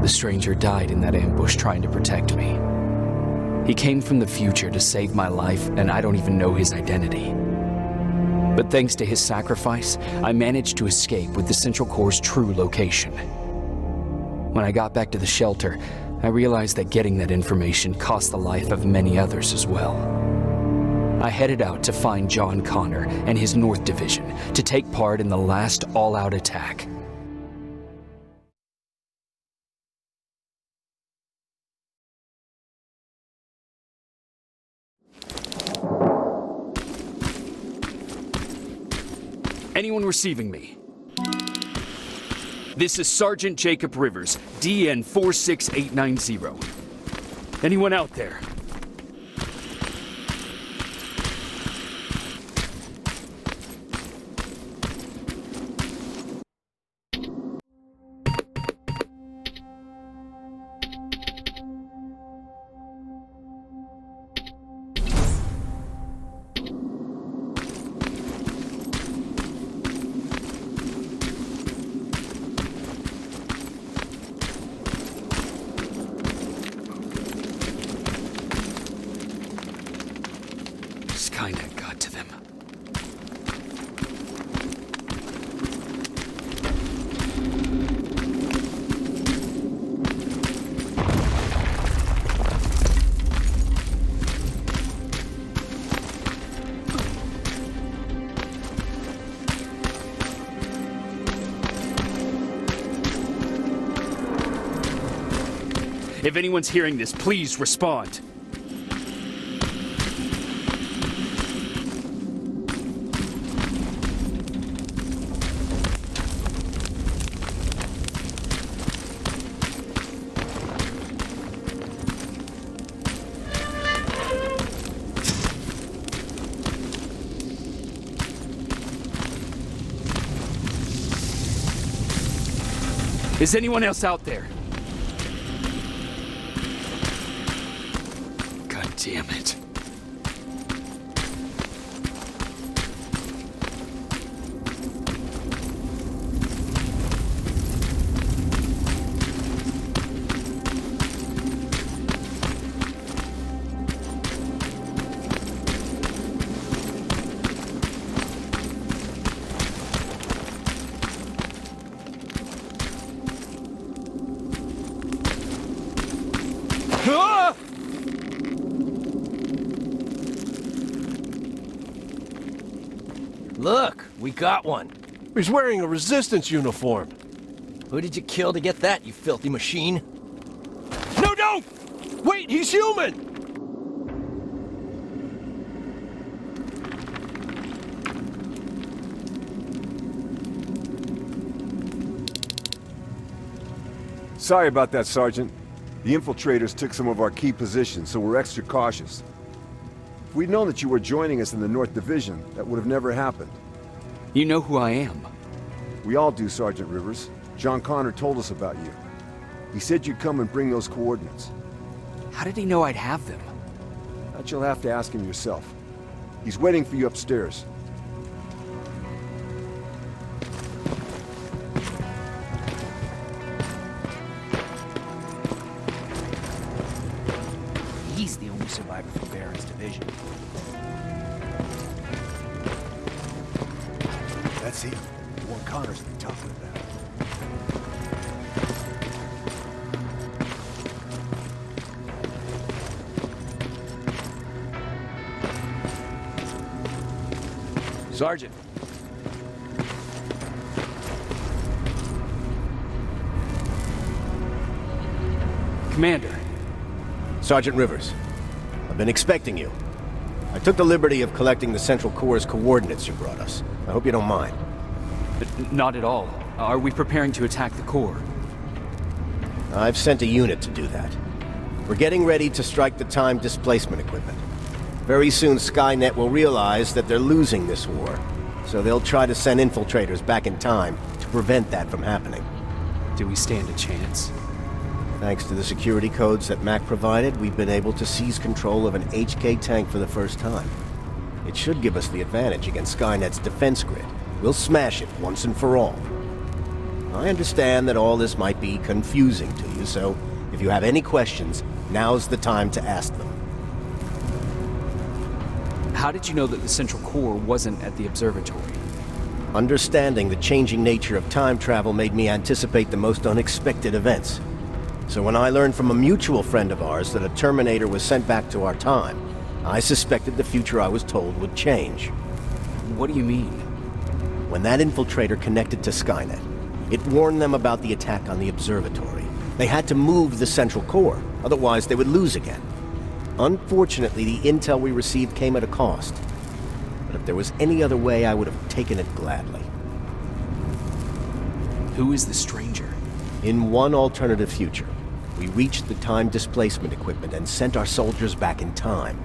The stranger died in that ambush trying to protect me. He came from the future to save my life, and I don't even know his identity. But thanks to his sacrifice, I managed to escape with the Central Core's true location. When I got back to the shelter, I realized that getting that information cost the life of many others as well. I headed out to find John Connor and his North Division to take part in the last all-out attack. Anyone receiving me? This is Sergeant Jacob Rivers, DN 46890. Anyone out there? Skynet got to them. If anyone's hearing this, please respond. Is anyone else out there? God damn it. Look, we got one. He's wearing a resistance uniform. Who did you kill to get that, you filthy machine? No, don't! Wait, he's human! Sorry about that, Sergeant. The infiltrators took some of our key positions, so we're extra cautious. If we'd known that you were joining us in the North Division, that would have never happened. You know who I am. We all do, Sergeant Rivers. John Connor told us about you. He said you'd come and bring those coordinates. How did he know I'd have them? That you'll have to ask him yourself. He's waiting for you upstairs. He's the only survivor from Baron's division. That's he. The one Connor's been talking about. Sergeant. Commander. Sergeant Rivers, I've been expecting you. I took the liberty of collecting the Central Core's coordinates you brought us. I hope you don't mind. Not at all. Are we preparing to attack the core? I've sent a unit to do that. We're getting ready to strike the time displacement equipment. Very soon Skynet will realize that they're losing this war, so they'll try to send infiltrators back in time to prevent that from happening. Do we stand a chance? Thanks to the security codes that Mac provided, we've been able to seize control of an HK tank for the first time. It should give us the advantage against Skynet's defense grid. We'll smash it once and for all. I understand that all this might be confusing to you, so if you have any questions, now's the time to ask them. How did you know that the central core wasn't at the observatory? Understanding the changing nature of time travel made me anticipate the most unexpected events. So when I learned from a mutual friend of ours that a Terminator was sent back to our time, I suspected the future I was told would change. What do you mean? When that infiltrator connected to Skynet, it warned them about the attack on the observatory. They had to move the central core, otherwise they would lose again. Unfortunately, the intel we received came at a cost. But if there was any other way, I would have taken it gladly. Who is the stranger? In one alternative future, we reached the time displacement equipment and sent our soldiers back in time.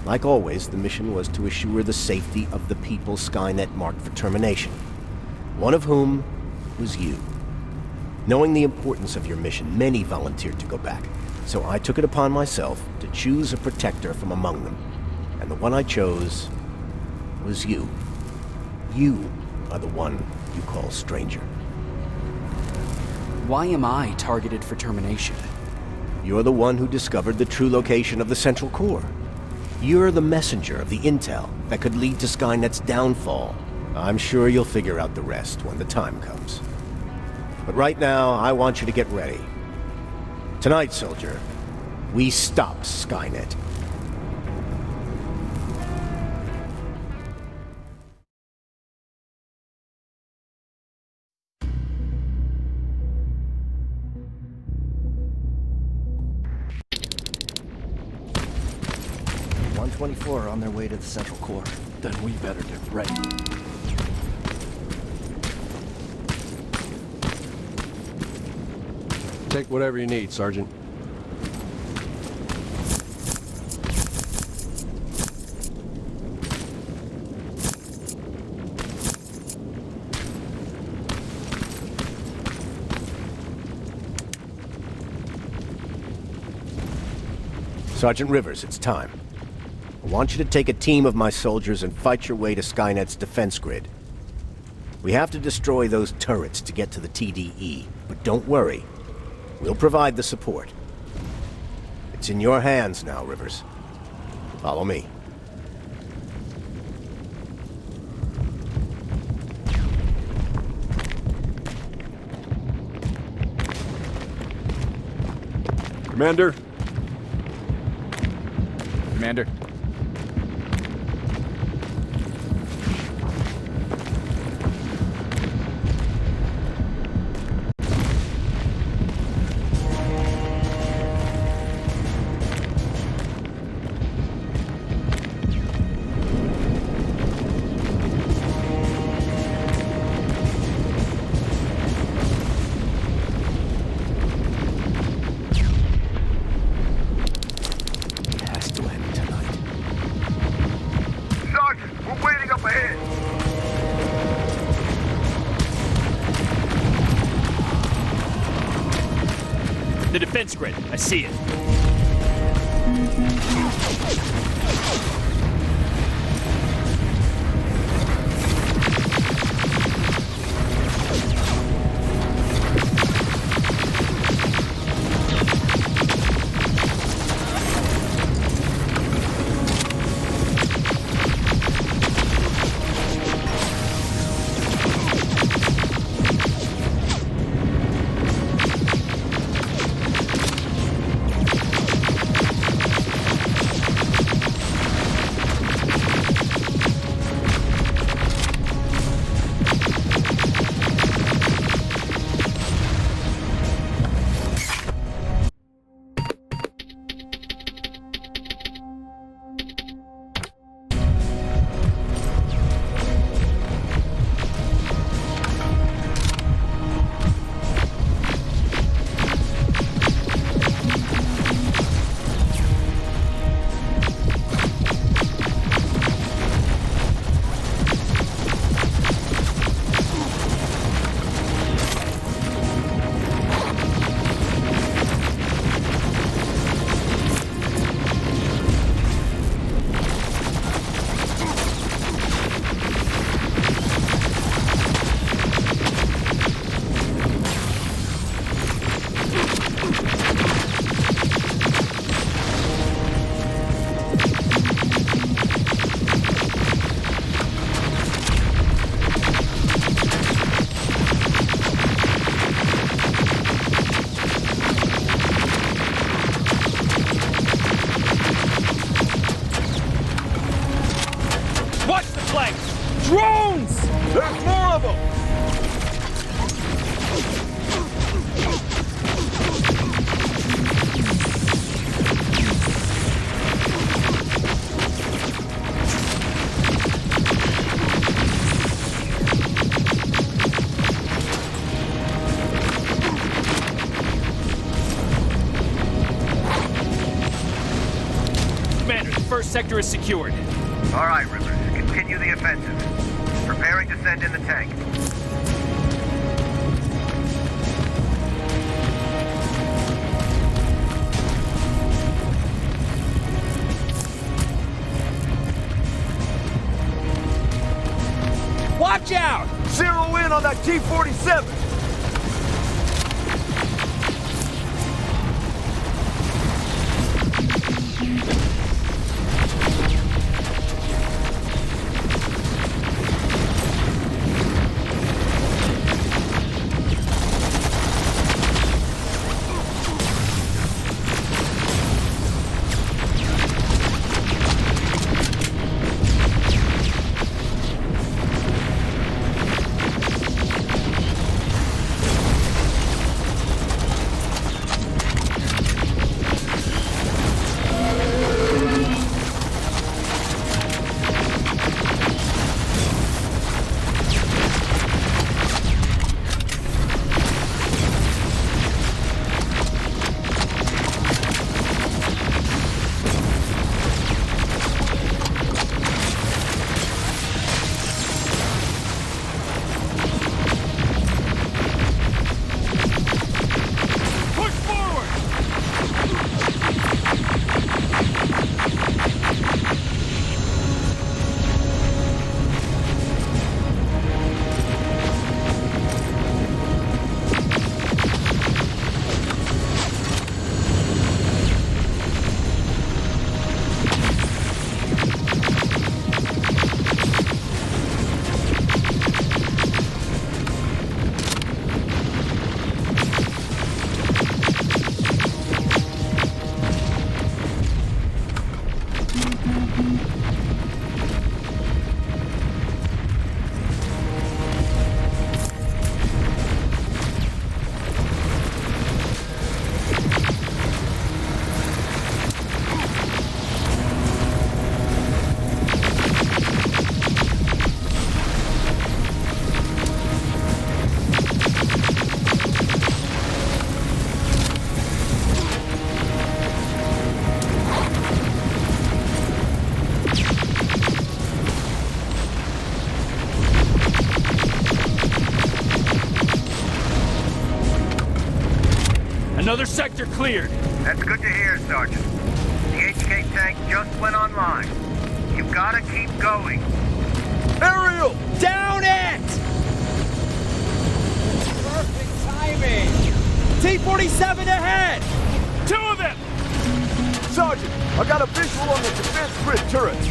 Like always, the mission was to assure the safety of the people Skynet marked for termination. One of whom was you. Knowing the importance of your mission, many volunteered to go back. So I took it upon myself to choose a protector from among them. And the one I chose was you. You are the one you call stranger. Why am I targeted for termination? You're the one who discovered the true location of the central core. You're the messenger of the intel that could lead to Skynet's downfall. I'm sure you'll figure out the rest when the time comes. But right now, I want you to get ready. Tonight, soldier, we stop Skynet. "124 are on their way to the central core." Then we better get ready. Take whatever you need, Sergeant. Sergeant Rivers, it's time. I want you to take a team of my soldiers and fight your way to Skynet's defense grid. We have to destroy those turrets to get to the TDE, but don't worry. We'll provide the support. It's in your hands now, Rivers. Follow me. Commander? Commander. The defense grid. I see it. sector is secured. All right, Rivers. Continue the offensive. Preparing to send in the tank. Watch out! Zero in on that T-47! Another sector cleared. That's good to hear, Sergeant. The HK tank just went online. You gotta keep going. Aerial! Down it! Perfect timing! T-47 ahead! Two of them! Sergeant, I got a visual on the defense grid turrets.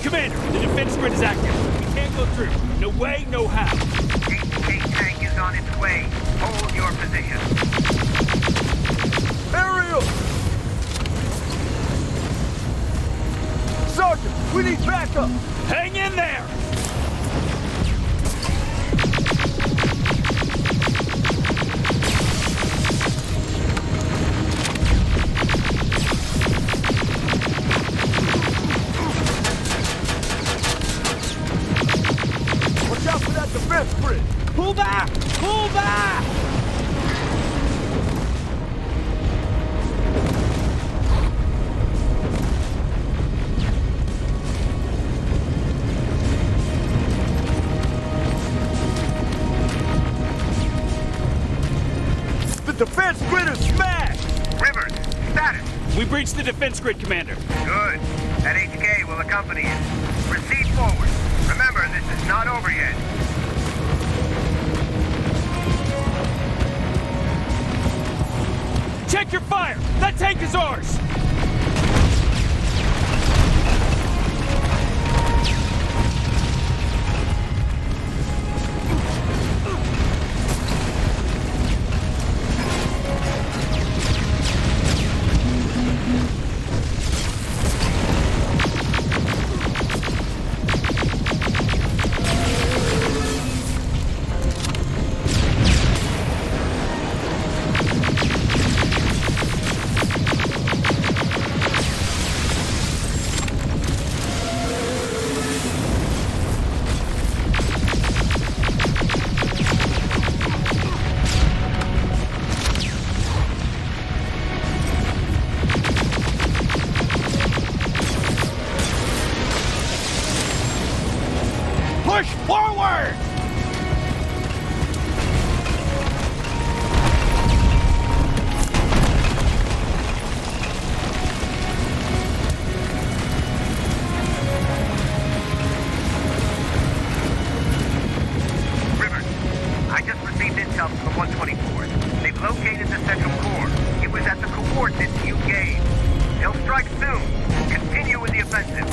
Commander, the defense grid is active. We can't go through. No way, no how. HK tank is on its way. Hold your position. Aerial! Sergeant, we need backup! Hang in there! Watch out for that defense grid! Pull back! Pull back! The defense grid is smashed! Rivers, status. We breached the defense grid, Commander. Good. That HK will accompany you. Proceed forward. Remember, this is not over yet. Check your fire! That tank is ours! intel from the 124th. They've located the central core. It was at the coordinates you gave. They'll strike soon. Continue with the offensive.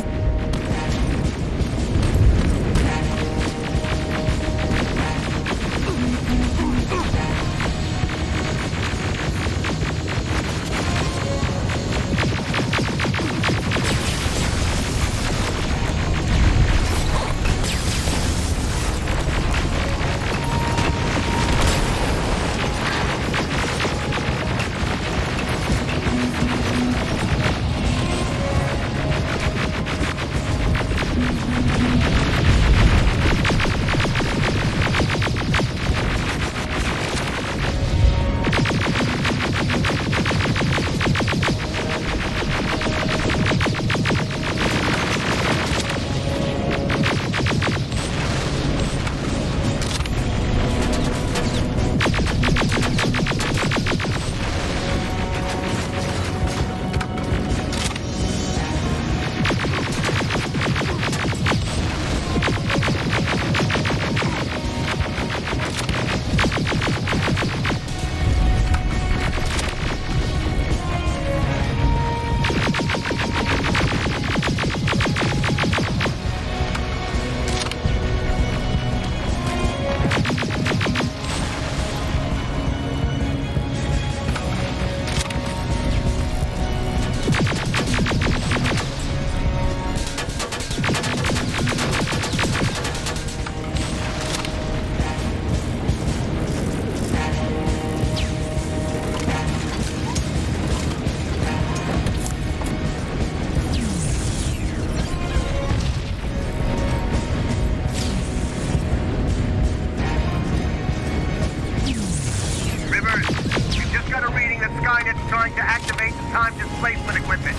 Trying to activate the time displacement equipment.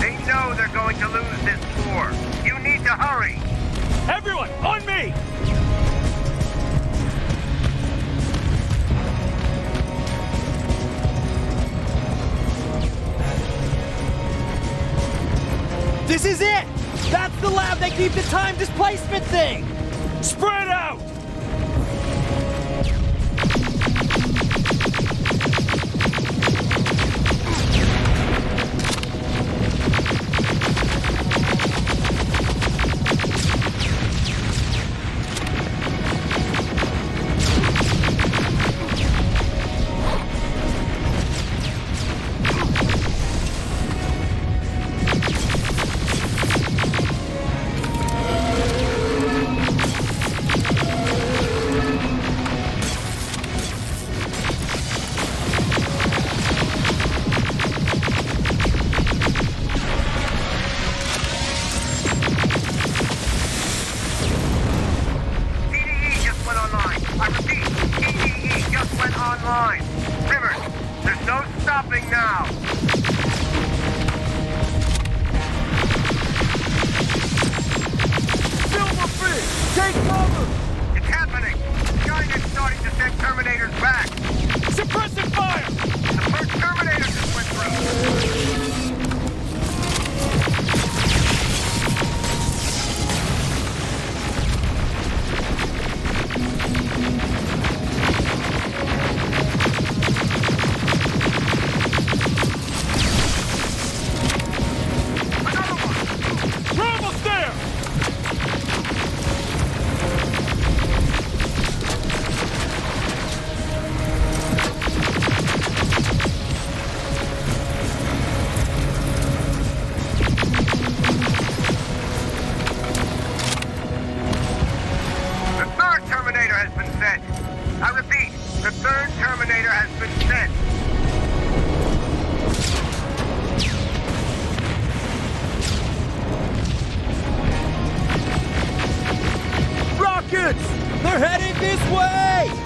They know they're going to lose this war. You need to hurry. Everyone, on me! This is it! That's the lab that keeps the time displacement thing! Spread out! Take cover! It's happening! Skynet's starting to send Terminators back! Suppressive fire! The first Terminator just went through! I repeat, the third Terminator has been sent. Rockets! They're heading this way!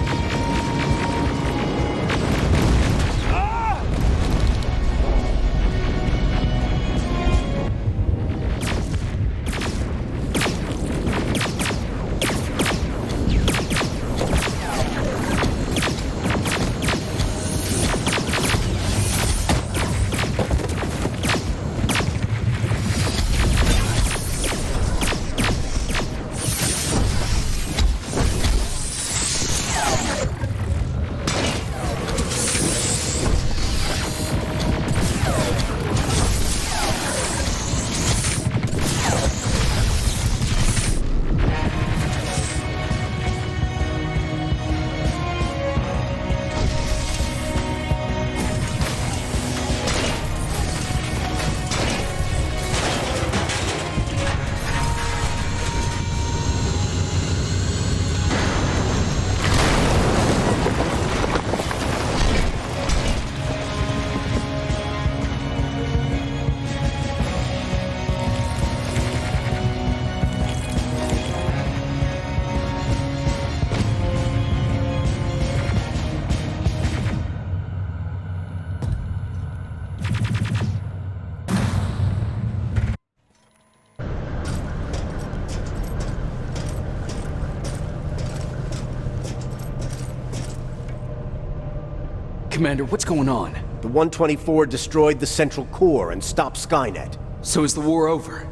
Commander, what's going on? The 124 destroyed the central core and stopped Skynet. So is the war over?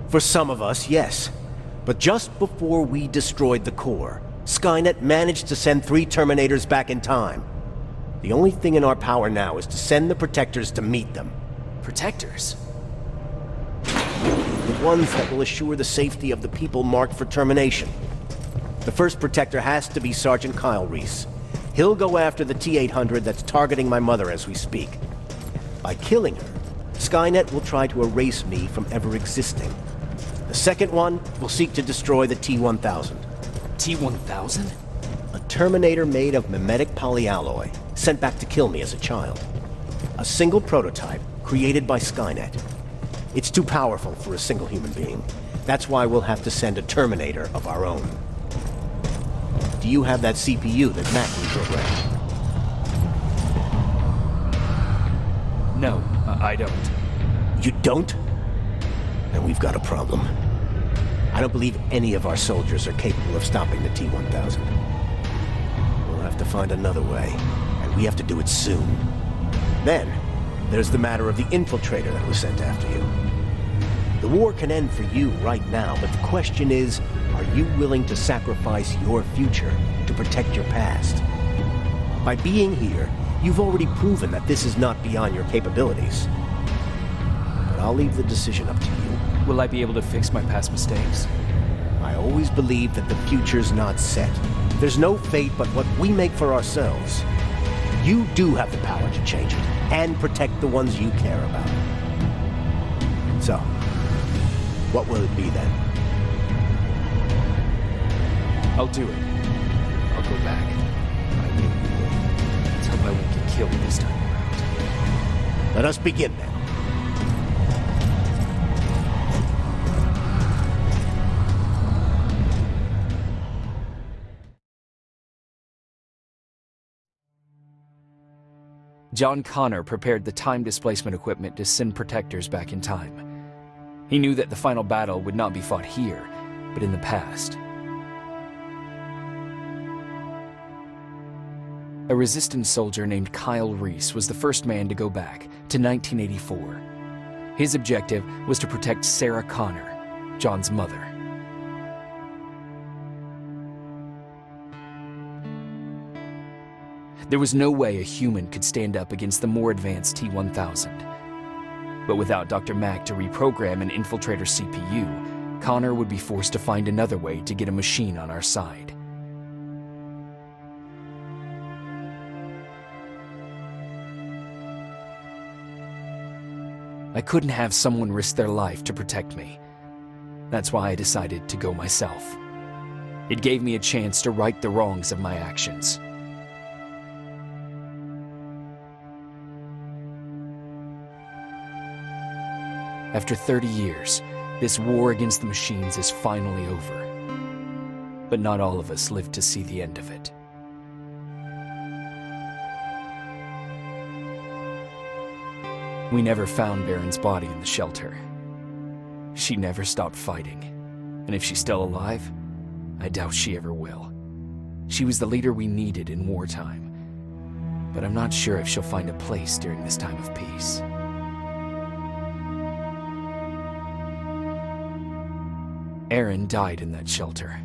For some of us, yes. But just before we destroyed the core, Skynet managed to send 3 Terminators back in time. The only thing in our power now is to send the Protectors to meet them. Protectors? The ones that will assure the safety of the people marked for termination. The first Protector has to be Sergeant Kyle Reese. He'll go after the T-800 that's targeting my mother as we speak. By killing her, Skynet will try to erase me from ever existing. The second one will seek to destroy the T-1000. T-1000? A Terminator made of mimetic polyalloy, sent back to kill me as a child. A single prototype created by Skynet. It's too powerful for a single human being. That's why we'll have to send a Terminator of our own. Do you have that CPU that Mac reprogrammed? No, I don't. You don't? Then we've got a problem. I don't believe any of our soldiers are capable of stopping the T-1000. We'll have to find another way, and we have to do it soon. Then, there's the matter of the infiltrator that was sent after you. The war can end for you right now, but the question is, are you willing to sacrifice your future to protect your past? By being here, you've already proven that this is not beyond your capabilities. But I'll leave the decision up to you. Will I be able to fix my past mistakes? I always believe that the future's not set. There's no fate but what we make for ourselves. You do have the power to change it, and protect the ones you care about. So, what will it be then? I'll do it. I'll go back. I knew you would. Let's hope I won't get killed this time around. Let us begin then. John Connor prepared the time displacement equipment to send Protectors back in time. He knew that the final battle would not be fought here, but in the past. A resistance soldier named Kyle Reese was the first man to go back to 1984. His objective was to protect Sarah Connor, John's mother. There was no way a human could stand up against the more advanced T-1000. But without Dr. Mack to reprogram an infiltrator CPU, Connor would be forced to find another way to get a machine on our side. I couldn't have someone risk their life to protect me. That's why I decided to go myself. It gave me a chance to right the wrongs of my actions. After 30 years, this war against the machines is finally over. But not all of us lived to see the end of it. We never found Baron's body in the shelter. She never stopped fighting. And if she's still alive, I doubt she ever will. She was the leader we needed in wartime. But I'm not sure if she'll find a place during this time of peace. Erin died in that shelter.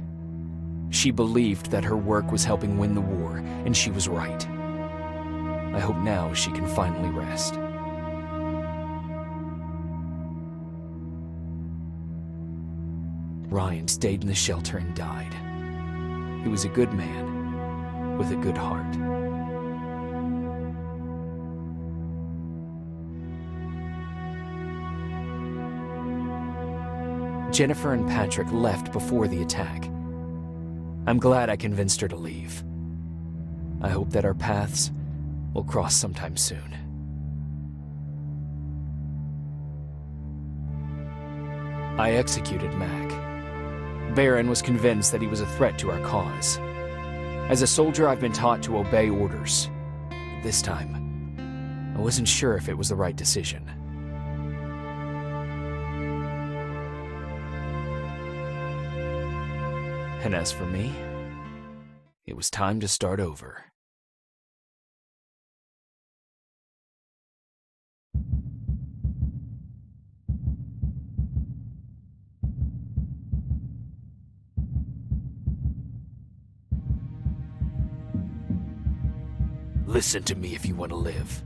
She believed that her work was helping win the war, and she was right. I hope now she can finally rest. Ryan stayed in the shelter and died. He was a good man, with a good heart. Jennifer and Patrick left before the attack. I'm glad I convinced her to leave. I hope that our paths will cross sometime soon. I executed Mac. Baron was convinced that he was a threat to our cause. As a soldier, I've been taught to obey orders. This time, I wasn't sure if it was the right decision. And as for me, it was time to start over. Listen to me if you want to live.